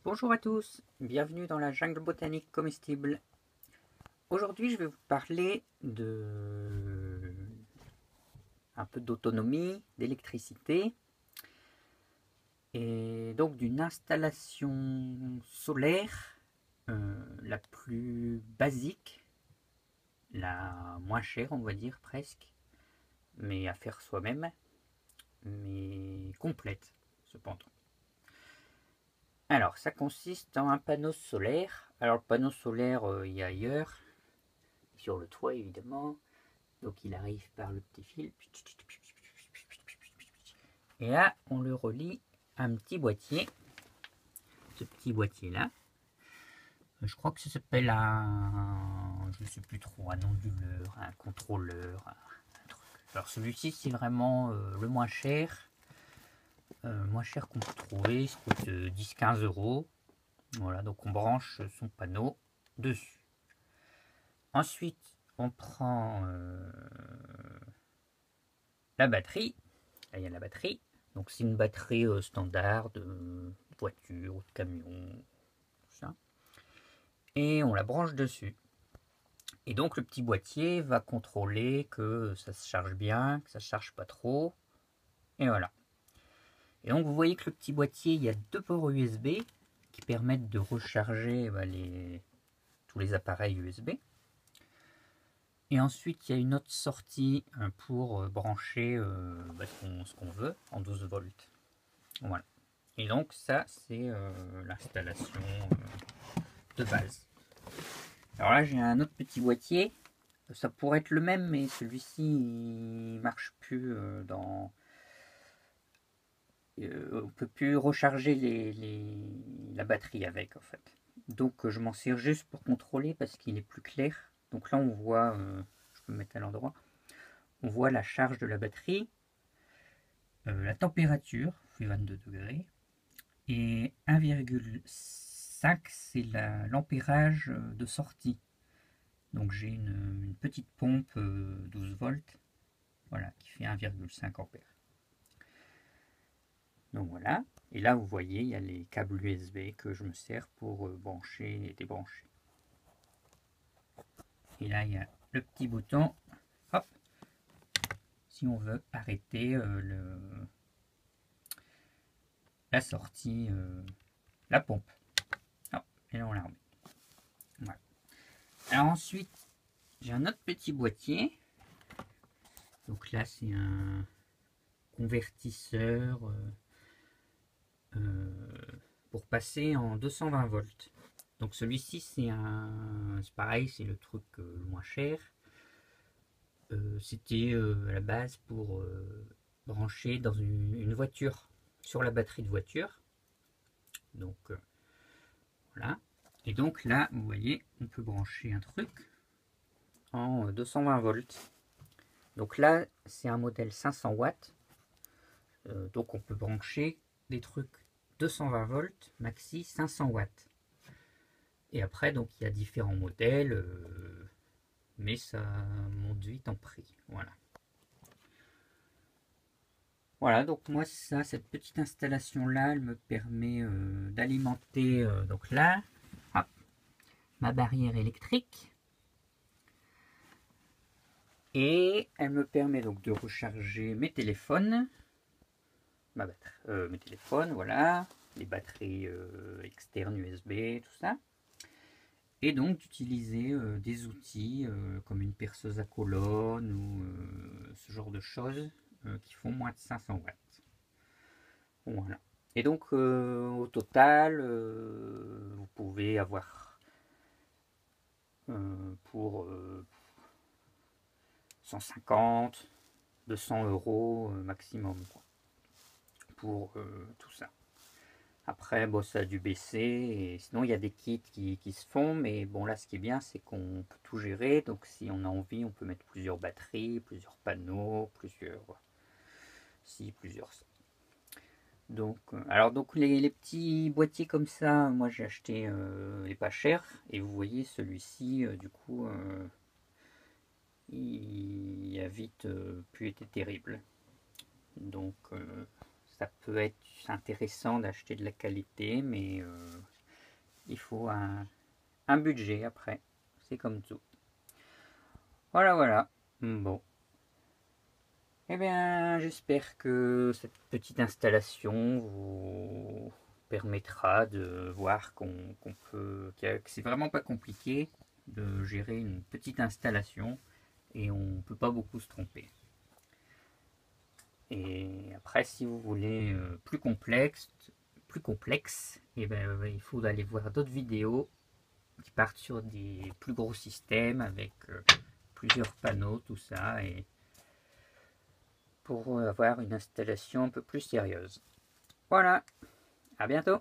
Bonjour à tous, bienvenue dans la jungle botanique comestible. Aujourd'hui, je vais vous parler de un peu d'autonomie, d'électricité et donc d'une installation solaire la plus basique, la moins chère, on va dire presque, mais à faire soi-même, mais complète cependant. Alors, ça consiste en un panneau solaire. Alors, le panneau solaire, il y a ailleurs, sur le toit évidemment. Donc, il arrive par le petit fil. Et là, on le relie à un petit boîtier. Ce petit boîtier-là. Je crois que ça s'appelle je ne sais plus trop, un onduleur, un contrôleur, un truc. Alors, celui-ci, c'est vraiment le moins cher. Moins cher qu'on peut trouver, ça coûte 10-15 euros. Voilà, donc on branche son panneau dessus. Ensuite, on prend la batterie. Là, il y a la batterie. Donc, c'est une batterie standard de voiture ou de camion. Tout ça. Et on la branche dessus. Et donc, le petit boîtier va contrôler que ça se charge bien, que ça ne se charge pas trop. Et voilà. Et donc, vous voyez que le petit boîtier, il y a deux ports USB qui permettent de recharger tous les appareils USB. Et ensuite, il y a une autre sortie pour brancher ce qu'on veut en 12 volts. Voilà. Et donc, ça, c'est l'installation de base. Alors là, j'ai un autre petit boîtier. Ça pourrait être le même, mais celui-ci, il marche plus on peut plus recharger la batterie avec, en fait. Donc, je m'en sers juste pour contrôler parce qu'il est plus clair. Donc là, on voit, je peux me mettre à l'endroit, on voit la charge de la batterie, la température, fait 22 degrés, et 1,5 c'est l'ampérage de sortie. Donc j'ai une petite pompe 12 volts, voilà, qui fait 1,5 ampères. Donc voilà, et là vous voyez, il y a les câbles USB que je me sers pour brancher et débrancher. Et là, il y a le petit bouton, hop, si on veut arrêter la sortie, la pompe. Hop, et là on la remet. Voilà. Alors ensuite, j'ai un autre petit boîtier. Donc là, c'est un convertisseur pour passer en 220 volts. Donc celui-ci, c'est pareil, c'est le truc le moins cher. C'était à la base pour brancher dans une voiture, sur la batterie de voiture. Donc voilà. Et donc là, vous voyez, on peut brancher un truc en 220 volts. Donc là, c'est un modèle 500 watts. Donc on peut brancher des trucs 220 volts, maxi 500 watts. Et après, donc il y a différents modèles, mais ça monte vite en prix. Voilà. Voilà, donc moi, cette petite installation-là, elle me permet d'alimenter, donc là, hop, ma barrière électrique. Et elle me permet donc de recharger mes téléphones, mes téléphones, voilà, les batteries externes USB, tout ça. Et donc d'utiliser des outils comme une perceuse à colonne ou ce genre de choses qui font moins de 500 watts. Voilà. Et donc au total, vous pouvez avoir pour 150, 200 euros maximum quoi, pour tout ça. Après, bon, ça a dû baisser, et sinon il y a des kits qui se font, mais bon là ce qui est bien c'est qu'on peut tout gérer, donc si on a envie on peut mettre plusieurs batteries, plusieurs panneaux, plusieurs ça. Donc, alors donc les petits boîtiers comme ça, moi j'ai acheté les pas chers, et vous voyez celui-ci du coup il a vite plus été terrible. Donc ça peut être intéressant d'acheter de la qualité, mais il faut un budget après, c'est comme tout. Voilà, voilà. Bon. Eh bien, j'espère que cette petite installation vous permettra de voir que c'est vraiment pas compliqué de gérer une petite installation et on ne peut pas beaucoup se tromper. Et après, si vous voulez plus complexe, eh ben, il faut aller voir d'autres vidéos qui partent sur des plus gros systèmes avec plusieurs panneaux, tout ça, et pour avoir une installation un peu plus sérieuse. Voilà, à bientôt!